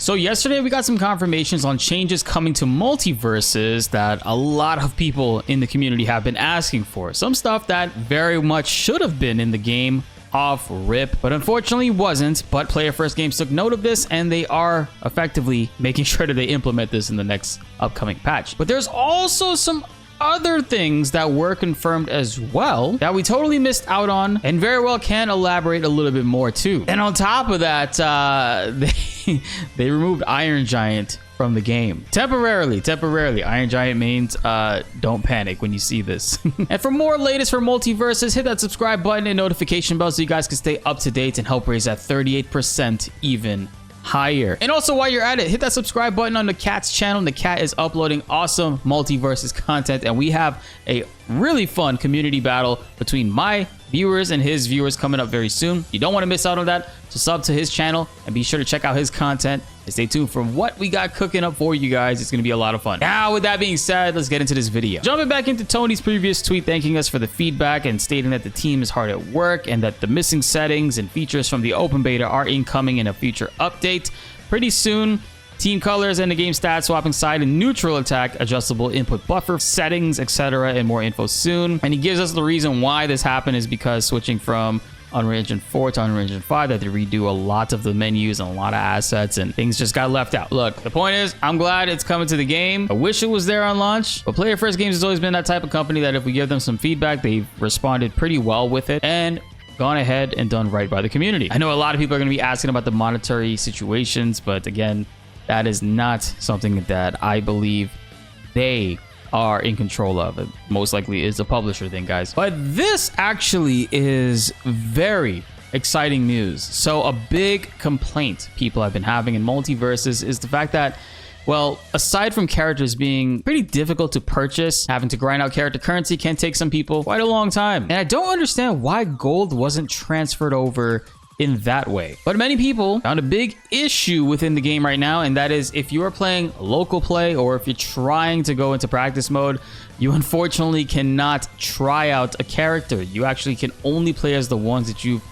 So yesterday we got some confirmations on changes coming to MultiVersus that a lot of people in the community have been asking for. Some stuff that very much should have been in the game off rip, but unfortunately wasn't. But Player First Games took note of this, and they are effectively making sure that they implement this in the next upcoming patch. But there's also some other things that were confirmed as well that we totally missed out on, and very well can elaborate a little bit more too. And on top of that, they removed Iron Giant from the game temporarily. Iron Giant means don't panic when you see this. And for more latest for MultiVersus, hit that subscribe button and notification bell so you guys can stay up to date and help raise that 38% even higher. And also, while you're at it, hit that subscribe button on the cat's channel. The cat is uploading awesome MultiVersus content, and we have a really fun community battle between my viewers and his viewers coming up very soon. You don't want to miss out on that, so sub to his channel and be sure to check out his content and stay tuned for what we got cooking up for you guys. It's going to be a lot of fun. Now, with that being said, let's get into this video. Jumping back into Tony's previous tweet thanking us for the feedback and stating that the team is hard at work and that the missing settings and features from the open beta are incoming in a future update pretty soon. Team colors and the game stats, swapping side and neutral attack, adjustable input buffer settings, etc., and more info soon. And he gives us the reason why this happened is because switching from Unreal Engine 4 to Unreal Engine 5, that they redo a lot of the menus and a lot of assets, and things just got left out. Look, the point is, I'm glad it's coming to the game. I wish it was there on launch, but Player First Games has always been that type of company that if we give them some feedback, they've responded pretty well with it and gone ahead and done right by the community. I know a lot of people are going to be asking about the monetary situations, but again, that is not something that I believe they are in control of. It most likely is a publisher thing, guys. But this actually is very exciting news. So a big complaint people have been having in MultiVersus is the fact that, well, aside from characters being pretty difficult to purchase, having to grind out character currency can take some people quite a long time. And I don't understand why gold wasn't transferred over in that way. But many people found a big issue within the game right now, and that is if you are playing local play or if you're trying to go into practice mode, you unfortunately cannot try out a character. You actually can only play as the ones that you've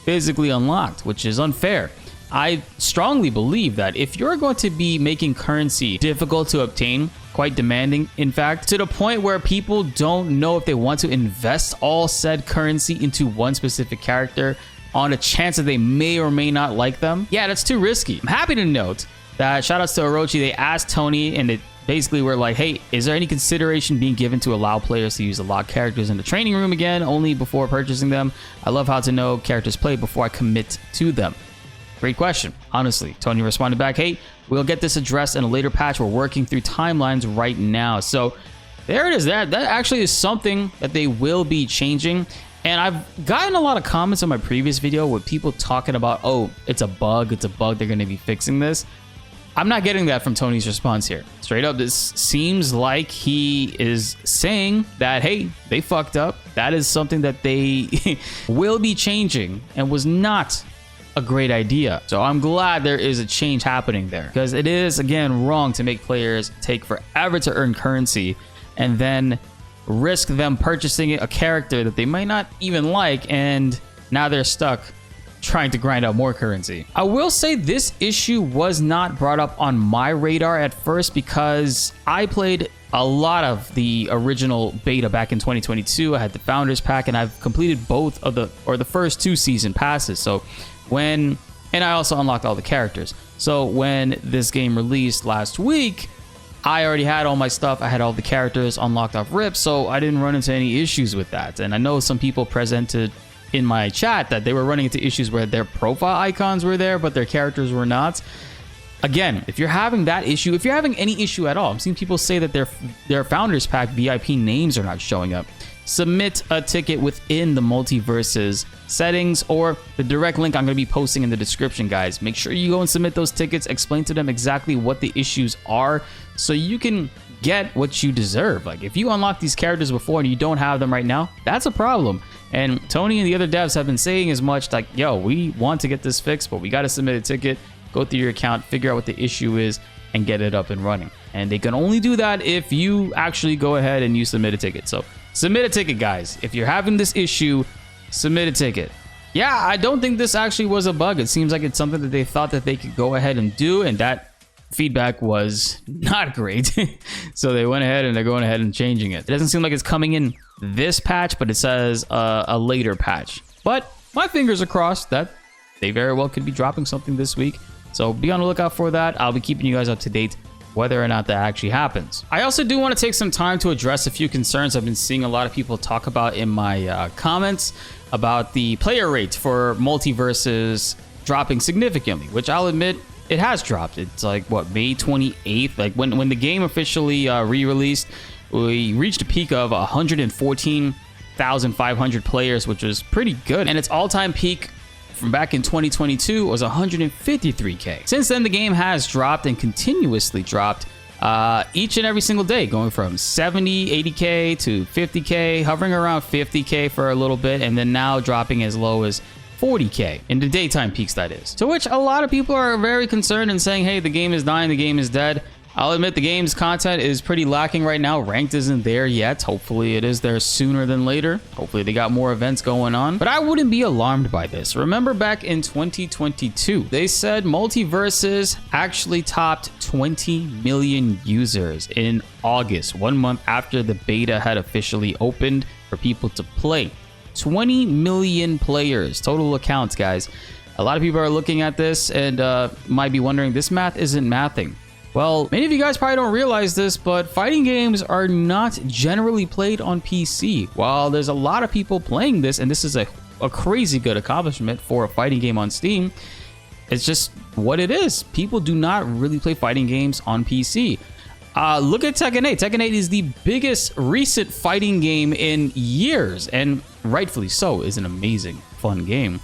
physically unlocked, which is unfair. I strongly believe that if you're going to be making currency difficult to obtain, quite demanding, in fact, to the point where people don't know if they want to invest all said currency into one specific character on a chance that they may or may not like them, yeah, that's too risky. I'm happy to note that, shout outs to Orochi, they asked Tony and it basically were like, hey, is there any consideration being given to allow players to use the locked characters in the training room again, only before purchasing them? I love how to know characters play before I commit to them. Great question. Honestly, Tony responded back, hey, we'll get this addressed in a later patch. We're working through timelines right now. So there it is. That actually is something that they will be changing. And I've gotten a lot of comments on my previous video with people talking about, oh, it's a bug, they're going to be fixing this. I'm not getting that from Tony's response here. Straight up, this seems like he is saying that, hey, they fucked up. That is something that they will be changing and was not a great idea. So I'm glad there is a change happening there, because it is, again, wrong to make players take forever to earn currency and then risk them purchasing a character that they might not even like, and now they're stuck trying to grind out more currency. I will say this issue was not brought up on my radar at first because I played a lot of the original beta back in 2022. I had the Founders Pack, and I've completed both of the first 2 season passes. So and I also unlocked all the characters. So when this game released last week, I already had all my stuff. I had all the characters unlocked off rip, so I didn't run into any issues with that. And I know some people presented in my chat that they were running into issues where their profile icons were there, but their characters were not. Again, if you're having that issue, if you're having any issue at all, I'm seeing people say that their Founders Pack VIP names are not showing up. Submit a ticket within the MultiVersus settings or the direct link I'm going to be posting in the description, guys. Make sure you go and submit those tickets, explain to them exactly what the issues are so you can get what you deserve. Like, if you unlock these characters before and you don't have them right now, that's a problem. And Tony and the other devs have been saying as much, like, yo, we want to get this fixed, but we got to submit a ticket, go through your account, figure out what the issue is, and get it up and running. And they can only do that if you actually go ahead and you submit a ticket. So submit a ticket, guys. If you're having this issue, submit a ticket. Yeah, I don't think this actually was a bug. It seems like it's something that they thought that they could go ahead and do, and that feedback was not great. So they went ahead and they're going ahead and changing it. It doesn't seem like it's coming in this patch, but it says a later patch. But my fingers are crossed that they very well could be dropping something this week. So be on the lookout for that. I'll be keeping you guys up to date whether or not that actually happens. I also do want to take some time to address a few concerns I've been seeing a lot of people talk about in my comments about the player rate for MultiVersus dropping significantly, which I'll admit it has dropped. It's like, what, May 28th? Like when the game officially re-released, we reached a peak of 114,500 players, which was pretty good. And its all-time peak from back in 2022 was 153K. Since then, the game has dropped and continuously dropped each and every single day, going from 70, 80K to 50K, hovering around 50K for a little bit, and then now dropping as low as 40K in the daytime peaks, that is. To which a lot of people are very concerned and saying, hey, the game is dying, the game is dead. I'll admit the game's content is pretty lacking right now. Ranked isn't there yet. Hopefully it is there sooner than later. Hopefully they got more events going on. But I wouldn't be alarmed by this. Remember back in 2022, they said MultiVersus actually topped 20 million users in August, 1 month after the beta had officially opened for people to play. 20 million players, total accounts, guys. A lot of people are looking at this and might be wondering, this math isn't mathing. Well, many of you guys probably don't realize this, but fighting games are not generally played on PC. While there's a lot of people playing this, and this is a crazy good accomplishment for a fighting game on Steam, it's just what it is. People do not really play fighting games on PC. Look at Tekken 8. Tekken 8 is the biggest recent fighting game in years, and rightfully so. Is an amazing, fun game.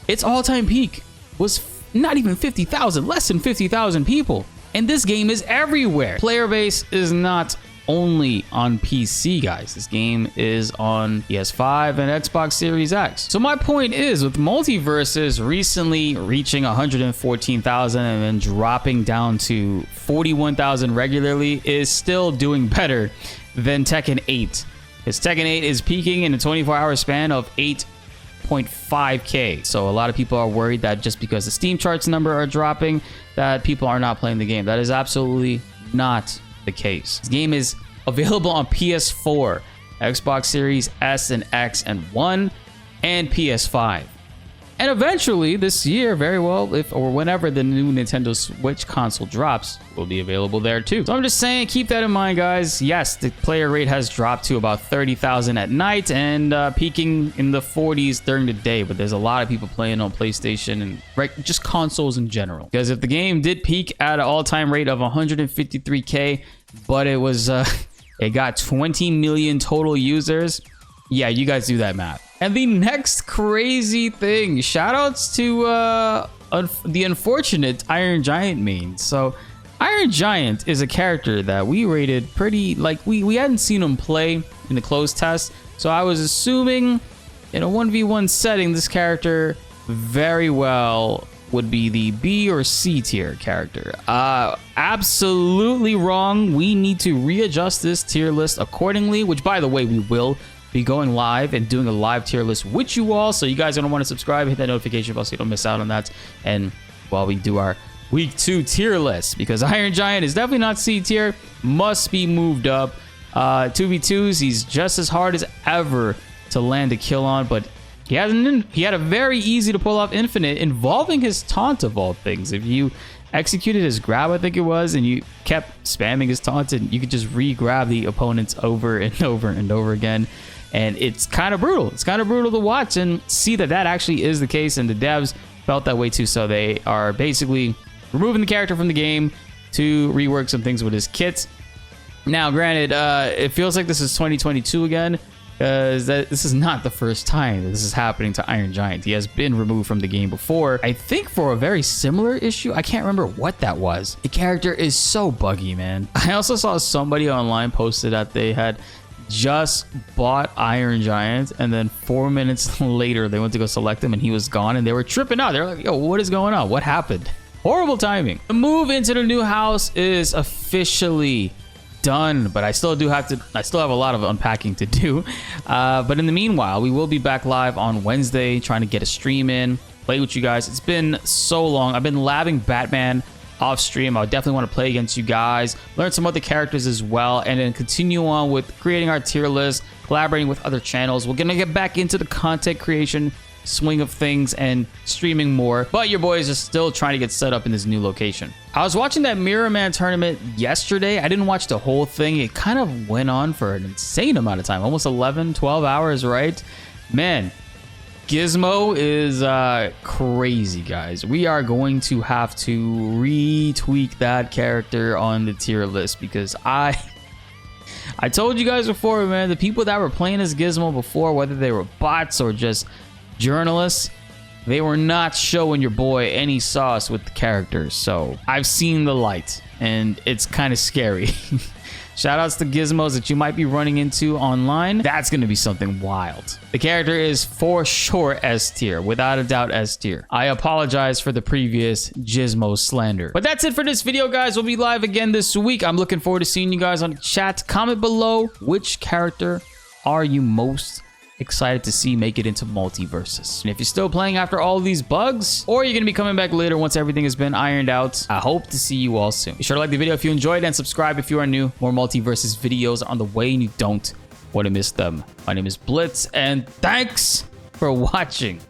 Its all-time peak was not even 50,000, less than 50,000 people. And this game is everywhere. Player base is not only on PC, guys. This game is on PS5 and Xbox Series X. So my point is, with MultiVersus recently reaching 114,000 and then dropping down to 41,000 regularly, is still doing better than Tekken 8. Because Tekken 8 is peaking in a 24-hour span of 8.5K. So a lot of people are worried that just because the Steam charts number are dropping, that people are not playing the game. That is absolutely not the case. This game is available on PS4, Xbox Series S and X and One, and PS5. And eventually this year, very well, if or whenever the new Nintendo Switch console drops, will be available there too. So I'm just saying, keep that in mind, guys. Yes, the player rate has dropped to about 30,000 at night and peaking in the 40s during the day. But there's a lot of people playing on PlayStation and just consoles in general. Because if the game did peak at an all-time rate of 153K, but it was it got 20 million total users, yeah, you guys do that math. And the next crazy thing, shoutouts to the unfortunate Iron Giant main. So Iron Giant is a character that we rated pretty, like we hadn't seen him play in the closed test. So I was assuming in a 1v1 setting, this character very well would be the B or C tier character. Absolutely wrong. We need to readjust this tier list accordingly, which by the way, we will be going live and doing a live tier list with you all. So you guys are gonna want to subscribe, hit that notification bell so you don't miss out on that. And while we do our week 2 tier list, because Iron Giant is definitely not C tier, must be moved up. 2v2s, he's just as hard as ever to land a kill on, but he had a very easy to pull off infinite involving his taunt of all things. If you executed his grab, I think it was, and you kept spamming his taunt, and you could just re-grab the opponents over and over and over again. And it's kind of brutal. It's kind of brutal to watch and see that that actually is the case. And the devs felt that way too. So they are basically removing the character from the game to rework some things with his kit. Now, granted, it feels like this is 2022 again, because this is not the first time that this is happening to Iron Giant. He has been removed from the game before, I think for a very similar issue. I can't remember what that was. The character is so buggy, man. I also saw somebody online posted that they had just bought Iron Giant, and then 4 minutes later they went to go select him and he was gone, and they were tripping out. They're like, yo, what is going on? What happened? Horrible timing. The move into the new house is officially done, but I still have a lot of unpacking to do. But in the meanwhile, we will be back live on Wednesday, trying to get a stream in, play with you guys. It's been so long. I've been labbing Batman off stream. I definitely want to play against you guys, learn some other characters as well, and then continue on with creating our tier list, collaborating with other channels. We're gonna get back into the content creation swing of things and streaming more, but your boys are still trying to get set up in this new location. I was watching that Mirror Man tournament yesterday. I didn't watch the whole thing. It kind of went on for an insane amount of time, almost 11-12 hours, right? Man, Gizmo is crazy, guys. We are going to have to retweak that character on the tier list, because I told you guys before, man, the people that were playing as Gizmo before, whether they were bots or just journalists, they were not showing your boy any sauce with the characters. So I've seen the light, and it's kind of scary. Shout outs to Gizmos that you might be running into online. That's going to be something wild. The character is for sure S tier, without a doubt S tier. I apologize for the previous Gizmo slander. But that's it for this video, guys. We'll be live again this week. I'm looking forward to seeing you guys on the chat. Comment below, which character are you most excited to see make it into MultiVersus? And if you're still playing after all these bugs, or you're gonna be coming back later once everything has been ironed out, I hope to see you all soon. Be sure to like the video if you enjoyed, and subscribe if you are new. More MultiVersus videos on the way, and you don't want to miss them. My name is BltzZ, and thanks for watching.